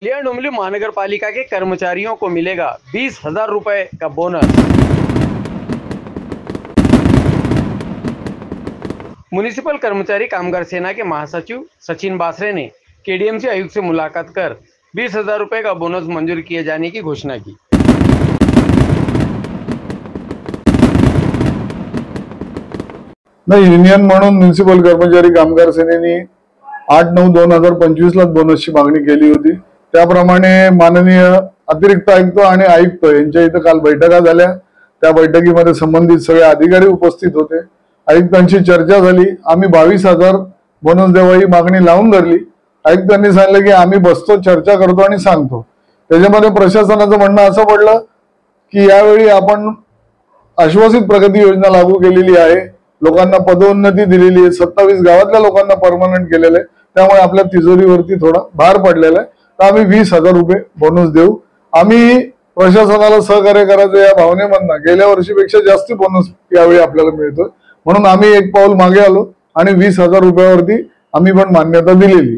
कल्याण डोंबिवली महानगर पालिका के कर्मचारियों को मिलेगा 20,000 रुपए का बोनस। म्युनिसिपल कर्मचारी कामगार सेना के महासचिव सचिन बासरे ने केडीएमसी आयुक्त से मुलाकात कर 20,000 रुपए का बोनस मंजूर किए जाने की घोषणा की। नाही, युनियन म्हणून म्युनिसिपल कर्मचारी कामगार सेनेने 8/9/2025 ला बोनसची मागणी केली होती। त्याप्रमाणे माननीय अतिरिक्त आयुक्त आणि आयुक्त यांच्या इथं काल बैठका झाल्या। त्या बैठकीमध्ये संबंधित सगळे अधिकारी उपस्थित होते। आयुक्तांची चर्चा झाली। आम्ही 22,000 बोनस देवा ही मागणी लावून धरली। आयुक्तांनी सांगितलं की आम्ही बसतो, चर्चा करतो आणि सांगतो। त्याच्यामध्ये प्रशासनाचं म्हणणं असं पडलं की यावेळी आपण आश्वासित प्रगती योजना लागू केलेली आहे, लोकांना पदोन्नती दिलेली आहे, 27 गावातल्या लोकांना परमनंट केलेलं आहे, त्यामुळे आपल्या तिजोरीवरती थोडा भार पडलेला आहे। तर आम्ही 20,000 रुपये बोनस देऊ। आम्ही प्रशासनाला सहकार्य करायचं या भावनेमधनं गेल्या वर्षीपेक्षा जास्त बोनस यावेळी आपल्याला मिळतोय, म्हणून आम्ही एक पाऊल मागे आलो आणि 20,000 रुपयावरती आम्ही पण मान्यता दिलेली।